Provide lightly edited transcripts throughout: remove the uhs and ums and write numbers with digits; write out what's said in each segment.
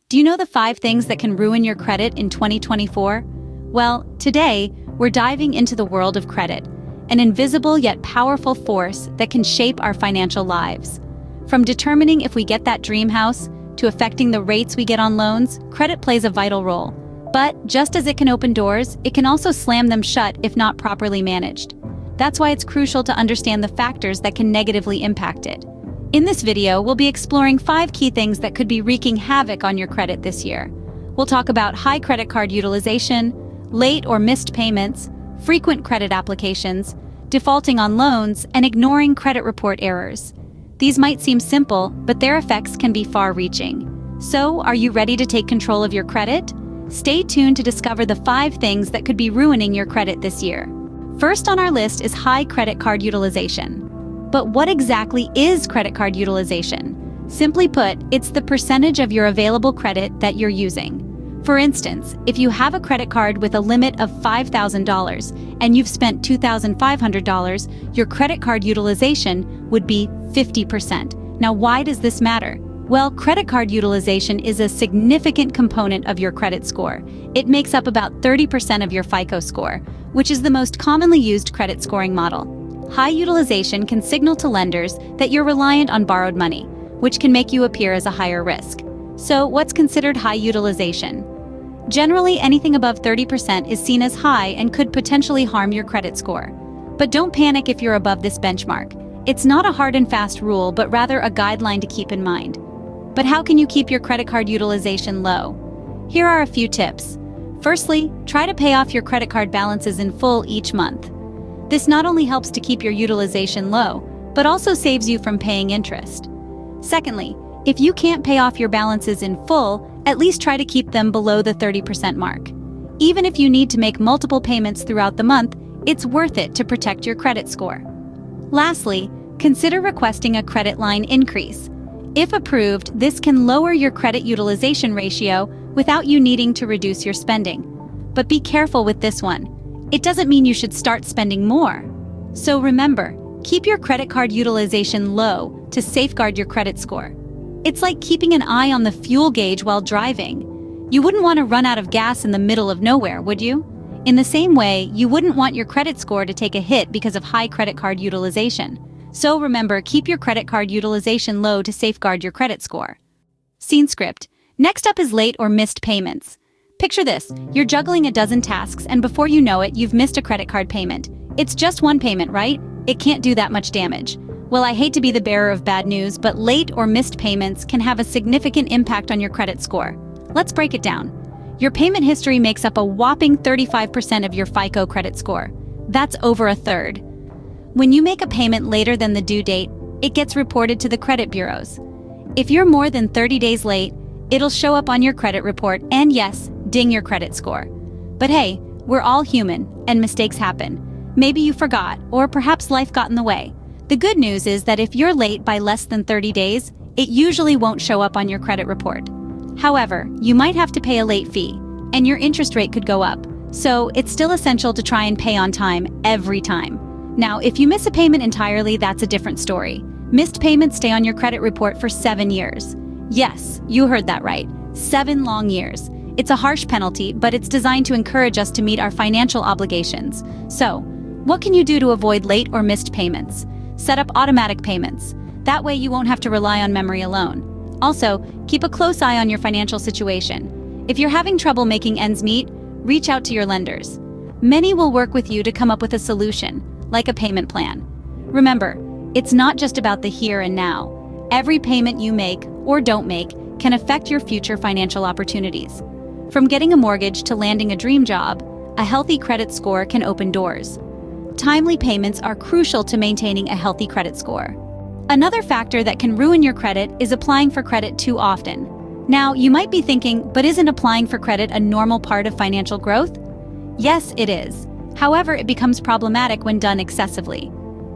Do you know the 5 things that can ruin your credit in 2024? Well, today, we're diving into the world of credit, an invisible yet powerful force that can shape our financial lives. From determining if we get that dream house to affecting the rates we get on loans, credit plays a vital role. But just as it can open doors, it can also slam them shut if not properly managed. That's why it's crucial to understand the factors that can negatively impact it. In this video, we'll be exploring 5 key things that could be wreaking havoc on your credit this year. We'll talk about high credit card utilization, late or missed payments, frequent credit applications, defaulting on loans, and ignoring credit report errors. These might seem simple, but their effects can be far-reaching. So, are you ready to take control of your credit? Stay tuned to discover the 5 things that could be ruining your credit this year. First on our list is high credit card utilization. But what exactly is credit card utilization? Simply put, it's the percentage of your available credit that you're using. For instance, if you have a credit card with a limit of $5,000 and you've spent $2,500, your credit card utilization would be 50%. Now, why does this matter? Well, credit card utilization is a significant component of your credit score. It makes up about 30% of your FICO score, which is the most commonly used credit scoring model. High utilization can signal to lenders that you're reliant on borrowed money, which can make you appear as a higher risk. So, what's considered high utilization? Generally, anything above 30% is seen as high and could potentially harm your credit score. But don't panic if you're above this benchmark. It's not a hard and fast rule, but rather a guideline to keep in mind. But how can you keep your credit card utilization low? Here are a few tips. Firstly, try to pay off your credit card balances in full each month. This not only helps to keep your utilization low, but also saves you from paying interest. Secondly, if you can't pay off your balances in full, at least try to keep them below the 30% mark. Even if you need to make multiple payments throughout the month, it's worth it to protect your credit score. Lastly, consider requesting a credit line increase. If approved, this can lower your credit utilization ratio without you needing to reduce your spending. But be careful with this one. It doesn't mean you should start spending more. So remember, keep your credit card utilization low to safeguard your credit score. It's like keeping an eye on the fuel gauge while driving. You wouldn't want to run out of gas in the middle of nowhere, would you? In the same way, you wouldn't want your credit score to take a hit because of high credit card utilization. So remember, keep your credit card utilization low to safeguard your credit score. Scene script. Next up is late or missed payments. Picture this, you're juggling a dozen tasks and before you know it, you've missed a credit card payment. It's just one payment, right? It can't do that much damage. Well, I hate to be the bearer of bad news, but late or missed payments can have a significant impact on your credit score. Let's break it down. Your payment history makes up a whopping 35% of your FICO credit score. That's over a third. When you make a payment later than the due date, it gets reported to the credit bureaus. If you're more than 30 days late, it'll show up on your credit report and yes, ding your credit score. But hey, we're all human and mistakes happen. Maybe you forgot, or perhaps life got in the way. The good news is that if you're late by less than 30 days, it usually won't show up on your credit report. However, you might have to pay a late fee, and your interest rate could go up. So it's still essential to try and pay on time every time. Now, if you miss a payment entirely, that's a different story. Missed payments stay on your credit report for 7 years. Yes, you heard that right. 7 long years. It's a harsh penalty, but it's designed to encourage us to meet our financial obligations. So, what can you do to avoid late or missed payments? Set up automatic payments. That way you won't have to rely on memory alone. Also, keep a close eye on your financial situation. If you're having trouble making ends meet, reach out to your lenders. Many will work with you to come up with a solution, like a payment plan. Remember, it's not just about the here and now. Every payment you make or don't make can affect your future financial opportunities. From getting a mortgage to landing a dream job, a healthy credit score can open doors. Timely payments are crucial to maintaining a healthy credit score. Another factor that can ruin your credit is applying for credit too often. Now, you might be thinking, but isn't applying for credit a normal part of financial growth? Yes, it is. However, it becomes problematic when done excessively.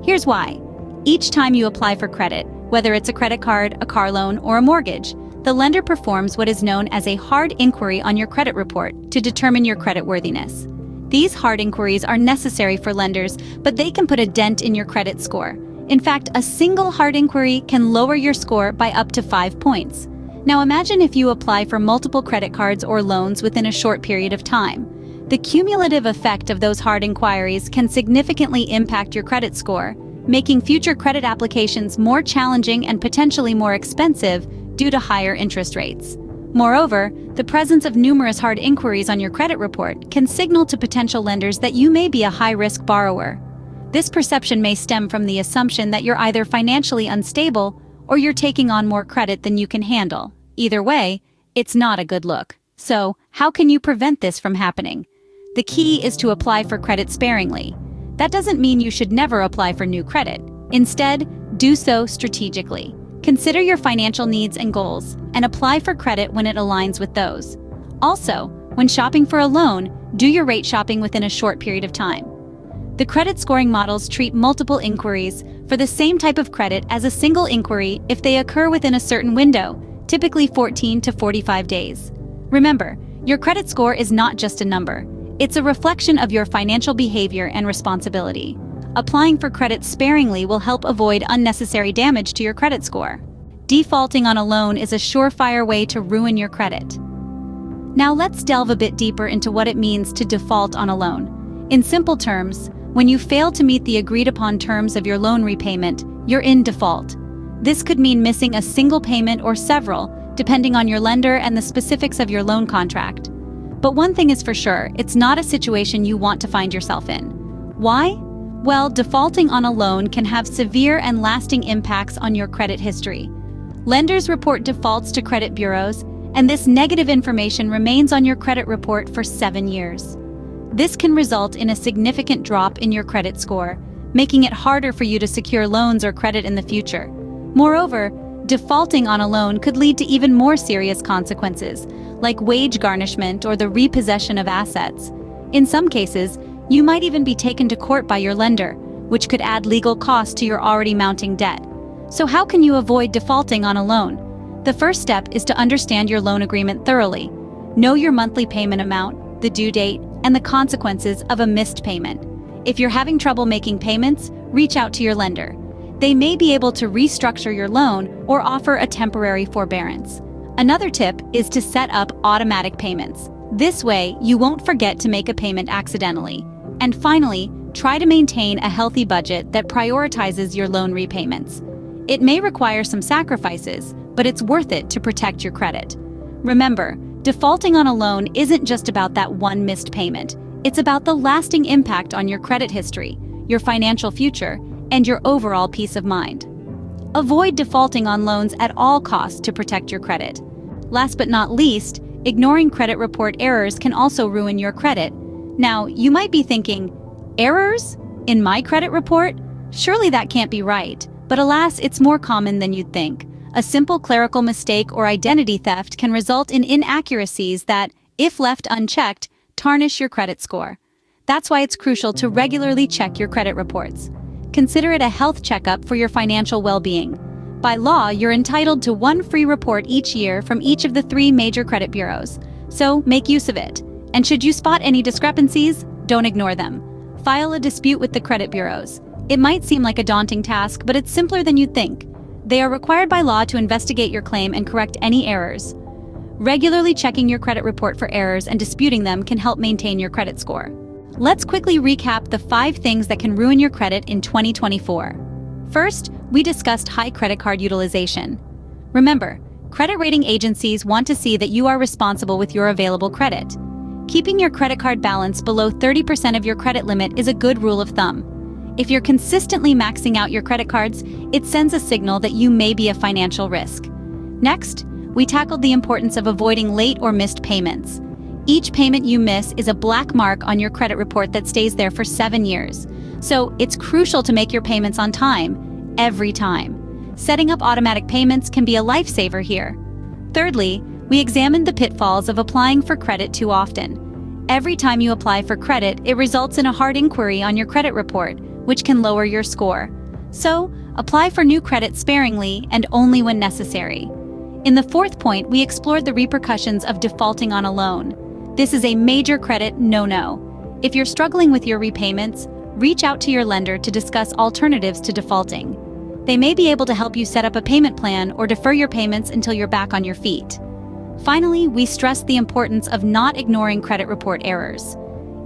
Here's why. Each time you apply for credit, whether it's a credit card, a car loan, or a mortgage, the lender performs what is known as a hard inquiry on your credit report to determine your creditworthiness. These hard inquiries are necessary for lenders, but they can put a dent in your credit score. In fact, a single hard inquiry can lower your score by up to 5 points. Now imagine if you apply for multiple credit cards or loans within a short period of time. The cumulative effect of those hard inquiries can significantly impact your credit score, making future credit applications more challenging and potentially more expensive due to higher interest rates. Moreover, the presence of numerous hard inquiries on your credit report can signal to potential lenders that you may be a high-risk borrower. This perception may stem from the assumption that you're either financially unstable or you're taking on more credit than you can handle. Either way, it's not a good look. So, how can you prevent this from happening? The key is to apply for credit sparingly. That doesn't mean you should never apply for new credit. Instead, do so strategically. Consider your financial needs and goals, and apply for credit when it aligns with those. Also, when shopping for a loan, do your rate shopping within a short period of time. The credit scoring models treat multiple inquiries for the same type of credit as a single inquiry if they occur within a certain window, typically 14 to 45 days. Remember, your credit score is not just a number. It's a reflection of your financial behavior and responsibility. Applying for credit sparingly will help avoid unnecessary damage to your credit score. Defaulting on a loan is a surefire way to ruin your credit. Now let's delve a bit deeper into what it means to default on a loan. In simple terms, when you fail to meet the agreed-upon terms of your loan repayment, you're in default. This could mean missing a single payment or several, depending on your lender and the specifics of your loan contract. But one thing is for sure, it's not a situation you want to find yourself in. Why? Well, defaulting on a loan can have severe and lasting impacts on your credit history. Lenders report defaults to credit bureaus, and this negative information remains on your credit report for 7 years. This can result in a significant drop in your credit score, making it harder for you to secure loans or credit in the future. Moreover, defaulting on a loan could lead to even more serious consequences, like wage garnishment or the repossession of assets. In some cases, you might even be taken to court by your lender, which could add legal costs to your already mounting debt. So how can you avoid defaulting on a loan? The first step is to understand your loan agreement thoroughly. Know your monthly payment amount, the due date, and the consequences of a missed payment. If you're having trouble making payments, reach out to your lender. They may be able to restructure your loan or offer a temporary forbearance. Another tip is to set up automatic payments. This way, you won't forget to make a payment accidentally. And finally, try to maintain a healthy budget that prioritizes your loan repayments. It may require some sacrifices, but it's worth it to protect your credit. Remember, defaulting on a loan isn't just about that one missed payment. It's about the lasting impact on your credit history, your financial future, and your overall peace of mind. Avoid defaulting on loans at all costs to protect your credit. Last but not least, ignoring credit report errors can also ruin your credit. Now, you might be thinking, errors? In my credit report? Surely that can't be right. But alas, it's more common than you'd think. A simple clerical mistake or identity theft can result in inaccuracies that, if left unchecked, tarnish your credit score. That's why it's crucial to regularly check your credit reports. Consider it a health checkup for your financial well-being. By law, you're entitled to one free report each year from each of the 3 major credit bureaus. So make use of it. And should you spot any discrepancies, don't ignore them. File a dispute with the credit bureaus. It might seem like a daunting task, but it's simpler than you'd think. They are required by law to investigate your claim and correct any errors. Regularly checking your credit report for errors and disputing them can help maintain your credit score. Let's quickly recap the 5 things that can ruin your credit in 2024. First, we discussed high credit card utilization. Remember, credit rating agencies want to see that you are responsible with your available credit. Keeping your credit card balance below 30% of your credit limit is a good rule of thumb. If you're consistently maxing out your credit cards, it sends a signal that you may be a financial risk. Next, we tackled the importance of avoiding late or missed payments. Each payment you miss is a black mark on your credit report that stays there for 7 years. So it's crucial to make your payments on time, every time. Setting up automatic payments can be a lifesaver here. Thirdly, we examined the pitfalls of applying for credit too often. Every time you apply for credit, it results in a hard inquiry on your credit report, which can lower your score. So, apply for new credit sparingly and only when necessary. In the 4th point, we explored the repercussions of defaulting on a loan. This is a major credit no-no. If you're struggling with your repayments, reach out to your lender to discuss alternatives to defaulting. They may be able to help you set up a payment plan or defer your payments until you're back on your feet. Finally, we stress the importance of not ignoring credit report errors.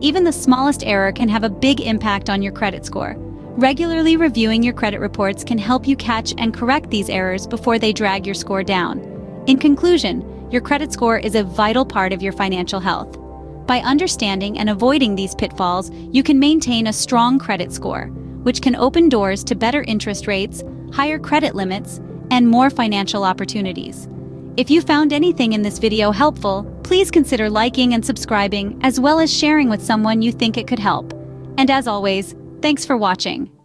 Even the smallest error can have a big impact on your credit score. Regularly reviewing your credit reports can help you catch and correct these errors before they drag your score down. In conclusion, your credit score is a vital part of your financial health. By understanding and avoiding these pitfalls, you can maintain a strong credit score, which can open doors to better interest rates, higher credit limits, and more financial opportunities. If you found anything in this video helpful, please consider liking and subscribing, as well as sharing with someone you think it could help. And as always, thanks for watching.